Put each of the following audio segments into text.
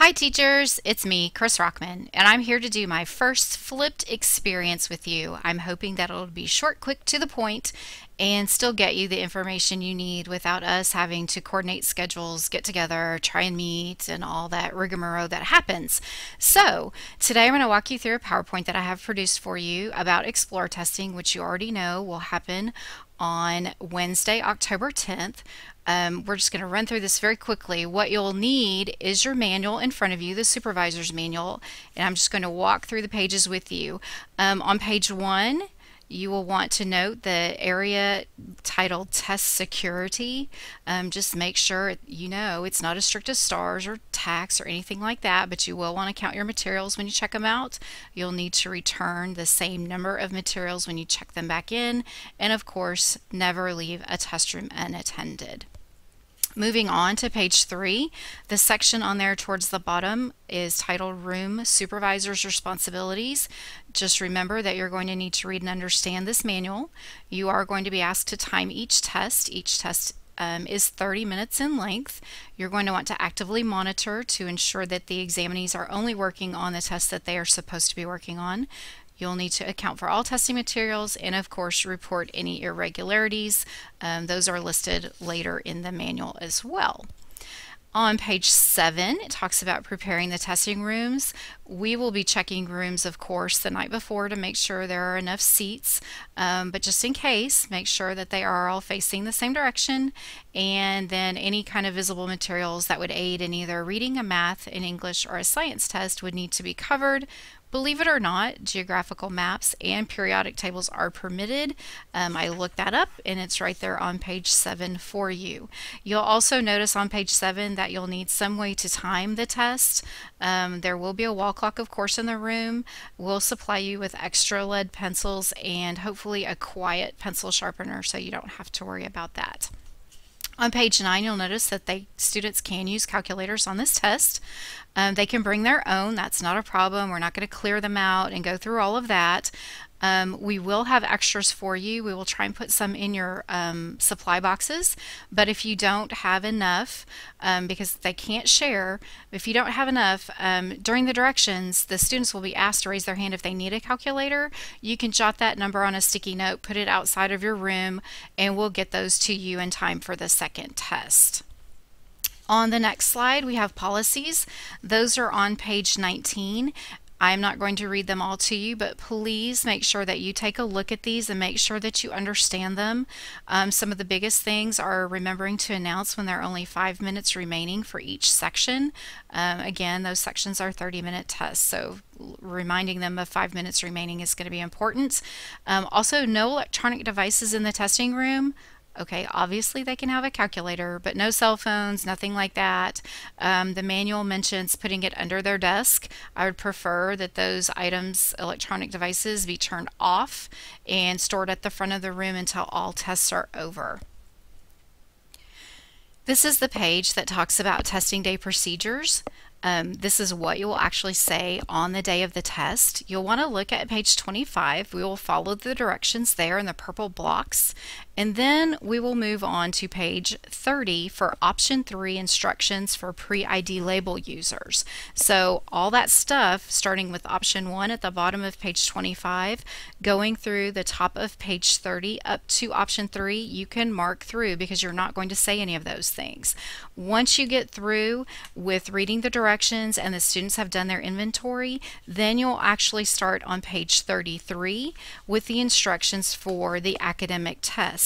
Hi teachers, it's me, Chris Rockman, and I'm here to do my first flipped experience with you. I'm hoping that it'll be short, quick, to the point, and still get you the information you need without us having to coordinate schedules, get together, try and meet, and all that rigmarole that happens. So today I'm going to walk you through a PowerPoint that I have produced for you about Explore testing, which you already know will happen on Wednesday, October 10th. We're just going to run through this very quickly. What you'll need is your manual in front of you, the supervisor's manual, and I'm just going to walk through the pages with you. On page 1, you will want to note the area titled Test Security. Just make sure you know it's not as strict as STARS or TAX or anything like that, but you will want to count your materials when you check them out. You'll need to return the same number of materials when you check them back in, and of course, never leave a test room unattended. Moving on to page 3, the section on there towards the bottom is titled Room Supervisor's Responsibilities. Just remember that you're going to need to read and understand this manual. You are going to be asked to time each test. Each test is 30 minutes in length. You're going to want to actively monitor to ensure that the examinees are only working on the tests that they are supposed to be working on. You'll need to account for all testing materials and of course report any irregularities. Those are listed later in the manual as well. On page 7, it talks about preparing the testing rooms. We will be checking rooms, of course, the night before to make sure there are enough seats, but just in case, make sure that they are all facing the same direction, and then any kind of visible materials that would aid in either reading a math, an English, or a science test would need to be covered. Believe it or not, geographical maps and periodic tables are permitted. I looked that up and it's right there on page 7 for you. You'll also notice on page 7 that you'll need some way to time the test. There will be a wall clock, of course, in the room. We'll supply you with extra lead pencils and hopefully a quiet pencil sharpener so you don't have to worry about that. On page 9, you'll notice that students can use calculators on this test. They can bring their own. That's not a problem. We're not going to clear them out and go through all of that. We will have extras for you. We will try and put some in your supply boxes, but if you don't have enough, because they can't share, if you don't have enough, during the directions, the students will be asked to raise their hand if they need a calculator. You can jot that number on a sticky note, put it outside of your room, and we'll get those to you in time for the second test. On the next slide, we have policies. Those are on page 19. I'm not going to read them all to you, but please make sure that you take a look at these and make sure that you understand them. Some of the biggest things are remembering to announce when there are only 5 minutes remaining for each section. Again, those sections are 30-minute tests, so reminding them of 5 minutes remaining is going to be important. Also, no electronic devices in the testing room. Okay, obviously they can have a calculator, but no cell phones, nothing like that. The manual mentions putting it under their desk. I would prefer that those items, electronic devices, be turned off and stored at the front of the room until all tests are over. This is the page that talks about testing day procedures. This is what you will actually say on the day of the test. You'll want to look at page 25. We will follow the directions there in the purple blocks. And then we will move on to page 30 for option 3, instructions for pre-ID label users. So all that stuff, starting with option 1 at the bottom of page 25, going through the top of page 30 up to option 3, you can mark through because you're not going to say any of those things. Once you get through with reading the directions and the students have done their inventory, then you'll actually start on page 33 with the instructions for the academic tests.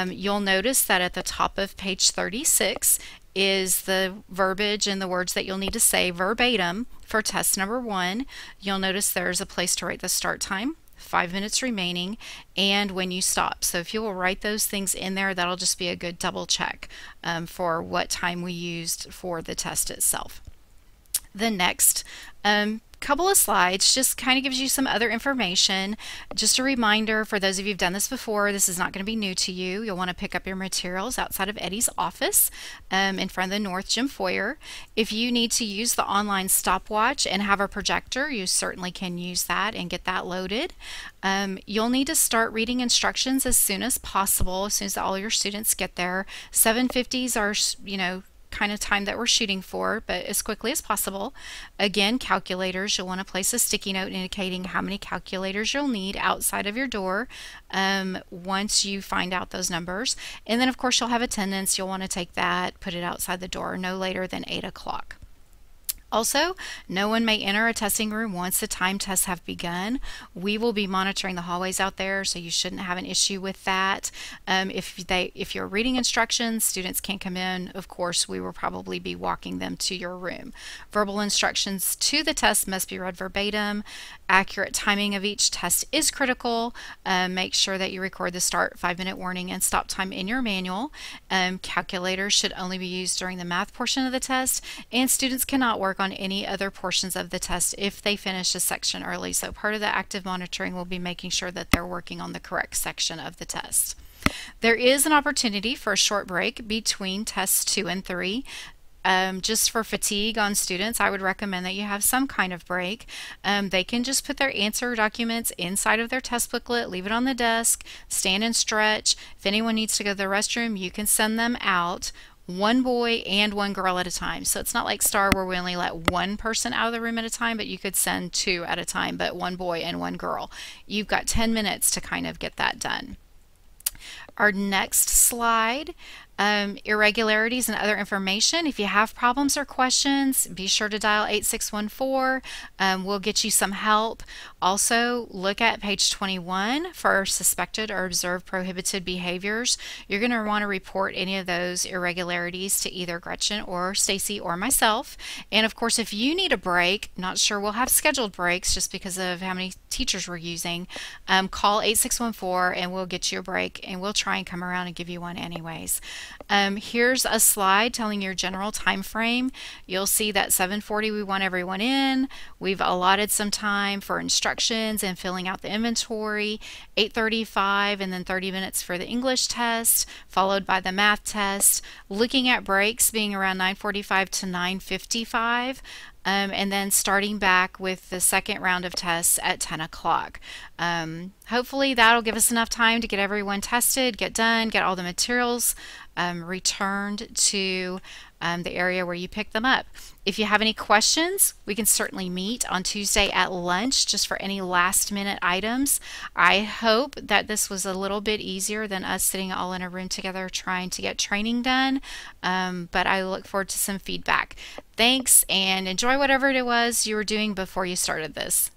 You'll notice that at the top of page 36 is the verbiage and the words that you'll need to say verbatim for test number 1. You'll notice there's a place to write the start time, 5 minutes remaining, and when you stop. So if you will write those things in there, that'll just be a good double check for what time we used for the test itself. The next couple of slides just kind of gives you some other information. Just a reminder for those of you who've done this before, this is not going to be new to you. You'll want to pick up your materials outside of Eddie's office in front of the North Gym foyer. If you need to use the online stopwatch and have a projector, you certainly can use that and get that loaded. You'll need to start reading instructions as soon as possible, as soon as all your students get there. 750s are, kind of time that we're shooting for, but as quickly as possible. Again, calculators, you'll want to place a sticky note indicating how many calculators you'll need outside of your door once you find out those numbers. And then of course you'll have attendance. You'll want to take that, put it outside the door no later than 8 o'clock. Also, no one may enter a testing room once the time tests have begun. We will be monitoring the hallways out there, so you shouldn't have an issue with that. If you're reading instructions, students can't come in. Of course, we will probably be walking them to your room. Verbal instructions to the test must be read verbatim. Accurate timing of each test is critical. Make sure that you record the start, 5-minute warning, and stop time in your manual. Calculators should only be used during the math portion of the test, and students cannot work on any other portions of the test if they finish a section early. So part of the active monitoring will be making sure that they're working on the correct section of the test. There is an opportunity for a short break between tests 2 and 3. Just for fatigue on students, I would recommend that you have some kind of break. They can just put their answer documents inside of their test booklet, leave it on the desk, stand and stretch. If anyone needs to go to the restroom, you can send them out, one boy and one girl at a time. So it's not like STAR where we only let one person out of the room at a time, but you could send 2 at a time, but one boy and one girl. You've got 10 minutes to kind of get that done. Our next slide, irregularities and other information. If you have problems or questions, be sure to dial 8614. We'll get you some help. Also, look at page 21 for suspected or observed prohibited behaviors. You're going to want to report any of those irregularities to either Gretchen or Stacy or myself. And of course, if you need a break, not sure we'll have scheduled breaks just because of how many teachers we're using, call 8614 and we'll get you a break, and we'll try and come around and give you one anyways. Here's a slide telling your general time frame. You'll see that 7:40 we want everyone in. We've allotted some time for instructions and filling out the inventory. 8:35 and then 30 minutes for the English test, followed by the math test. Looking at breaks being around 9:45 to 9:55. And then starting back with the second round of tests at 10 o'clock. Hopefully that'll give us enough time to get everyone tested, get done, get all the materials returned to the area where you picked them up. If you have any questions, we can certainly meet on Tuesday at lunch just for any last minute items. I hope that this was a little bit easier than us sitting all in a room together trying to get training done, but I look forward to some feedback. Thanks, and enjoy whatever it was you were doing before you started this.